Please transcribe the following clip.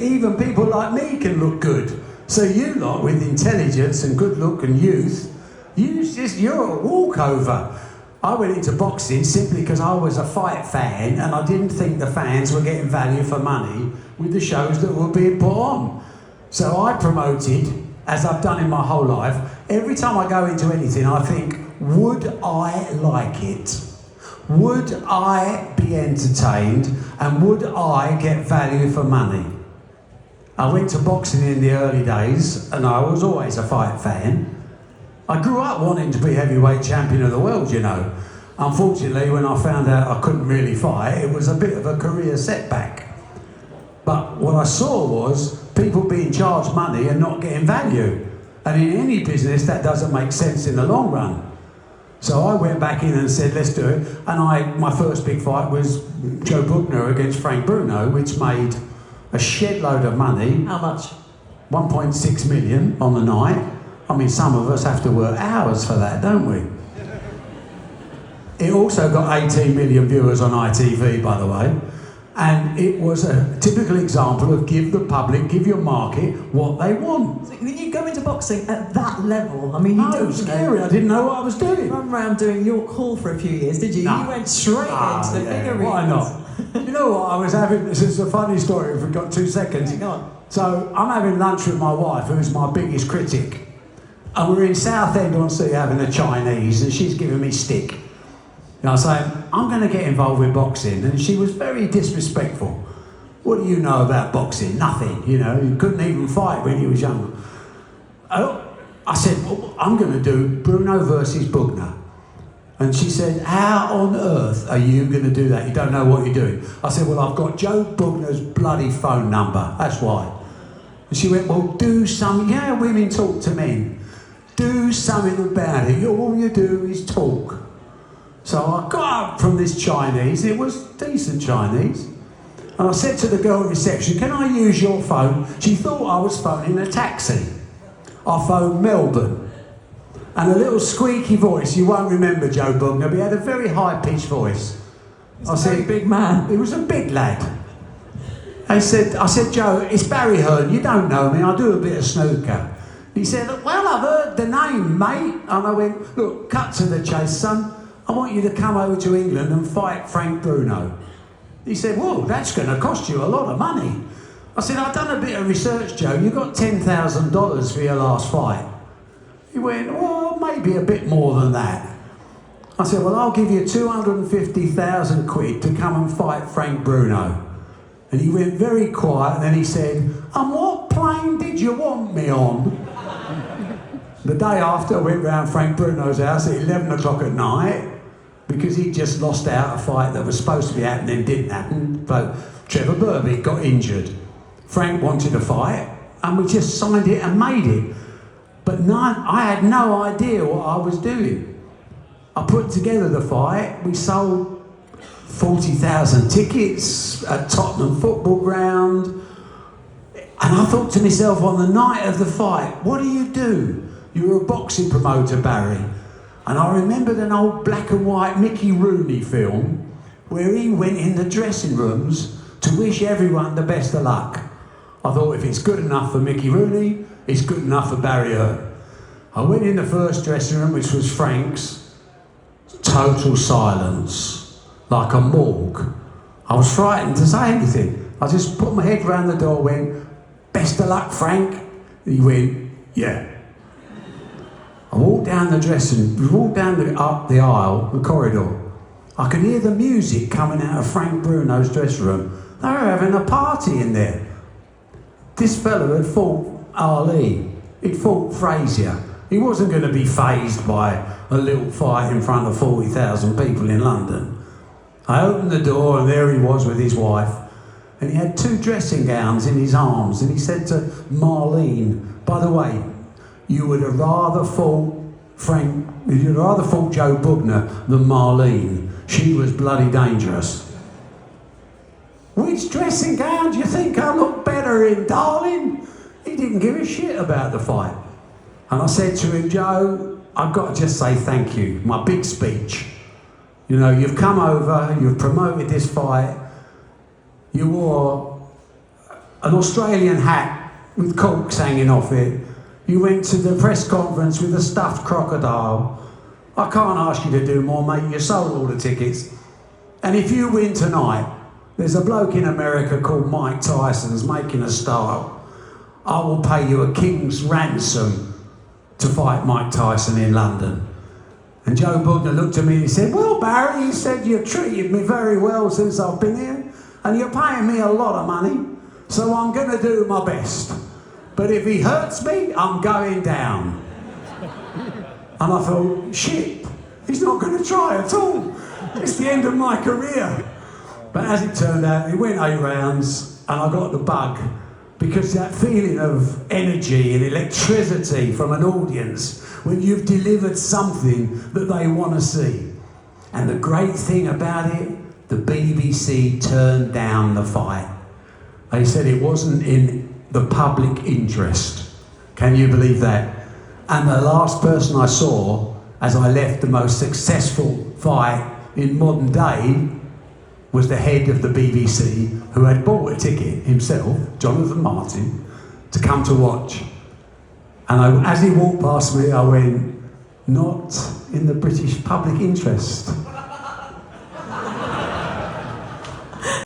Even people like me can look good. So you lot with intelligence and good look and youth, you're a walkover. I went into boxing simply because I was a fight fan and I didn't think the fans were getting value for money with the shows that were being put on. So I promoted, as I've done in my whole life, every time I go into anything I think, would I like it? Would I be entertained? And would I get value for money? I went to boxing in the early days and I was always a fight fan. I grew up wanting to be heavyweight champion of the world, you know. Unfortunately, when I found out I couldn't really fight, it was a bit of a career setback. But what I saw was people being charged money and not getting value. And in any business, that doesn't make sense in the long run. So I went back in and said, let's do it. And my first big fight was Joe Bugner against Frank Bruno, which made a shed load of money. How much? 1.6 million on the night. I mean, some of us have to work hours for that, don't we? It also got 18 million viewers on ITV, by the way. And it was a typical example of give the public, give your market what they want. So when you go into boxing at that level, I mean, you No, it was scary. I didn't know what I was doing. Run around doing York Hall for a few years, did you? No. You went straight into the big arenas. Why not? You know what, I was having, this is a funny story if we've got 2 seconds. Hang on. So I'm having lunch with my wife, who's my biggest critic. And we're in Southend-on-Sea having a Chinese, and she's giving me stick. And I was saying, I'm going to get involved with boxing. And she was very disrespectful. What do you know about boxing? Nothing, you know. You couldn't even fight when you was young. I said, well, I'm going to do Bruno versus Bugner. And she said, how on earth are you going to do that? You don't know what you're doing. I said, well, I've got Joe Bugner's bloody phone number. That's why. And she went, well, do something. Yeah, women talk to men. Do something about it. All you do is talk. So I got up from this Chinese. It was decent Chinese. And I said to the girl at reception, can I use your phone? She thought I was phoning a taxi. I phoned Melbourne. And a little squeaky voice, you won't remember Joe Bugner, but he had a very high-pitched voice. I said, big man. He was a big lad. I said, Joe, it's Barry Hearn, you don't know me, I do a bit of snooker. He said, well, I've heard the name, mate. And I went, look, cut to the chase, son. I want you to come over to England and fight Frank Bruno. He said, whoa, that's going to cost you a lot of money. I said, I've done a bit of research, Joe. You got $10,000 for your last fight. He went, well, maybe a bit more than that. I said, well, I'll give you 250,000 quid to come and fight Frank Bruno. And he went very quiet, and then he said, and what plane did you want me on? The day after, I went round Frank Bruno's house at 11 o'clock at night, because he just lost out a fight that was supposed to be happening, didn't happen. But Trevor Burby got injured. Frank wanted a fight, and we just signed it and made it. But I had no idea what I was doing. I put together the fight. We sold 40,000 tickets at Tottenham Football Ground. And I thought to myself on the night of the fight, what do? You're a boxing promoter, Barry. And I remembered an old black and white Mickey Rooney film where he went in the dressing rooms to wish everyone the best of luck. I thought if it's good enough for Mickey Rooney, it's good enough for Barry Hearn. I went in the first dressing room, which was Frank's. Total silence, like a morgue. I was frightened to say anything. I just put my head round the door, went, best of luck, Frank. He went, yeah. I walked down the dressing, we walked down up the aisle, the corridor. I could hear the music coming out of Frank Bruno's dressing room. They were having a party in there. This fella had fought Ali. He'd fought Frazier. He wasn't going to be fazed by a little fight in front of 40,000 people in London. I opened the door and there he was with his wife. And he had 2 dressing gowns in his arms. And he said to Marlene, by the way, you would have rather fought Joe Bugner than Marlene. She was bloody dangerous. Which dressing gown do you think I look better in, darling? He didn't give a shit about the fight. And I said to him, Joe, I've got to just say thank you. My big speech. You know, you've come over, you've promoted this fight. You wore an Australian hat with corks hanging off it. You went to the press conference with a stuffed crocodile. I can't ask you to do more, mate. You sold all the tickets. And if you win tonight, there's a bloke in America called Mike Tyson's making a start. I will pay you a king's ransom to fight Mike Tyson in London. And Joe Bugner looked at me and he said, well, Barry, he said, you've treated me very well since I've been here, and you're paying me a lot of money, so I'm going to do my best. But if he hurts me, I'm going down. And I thought, shit, he's not going to try at all. It's the end of my career. But as it turned out, it went 8 rounds, and I got the bug. Because that feeling of energy and electricity from an audience when you've delivered something that they want to see. And the great thing about it, the BBC turned down the fight. They said it wasn't in the public interest. Can you believe that? And the last person I saw as I left the most successful fight in modern day was the head of the BBC, who had bought a ticket himself, Jonathan Martin, to come to watch. And as he walked past me, I went, not in the British public interest.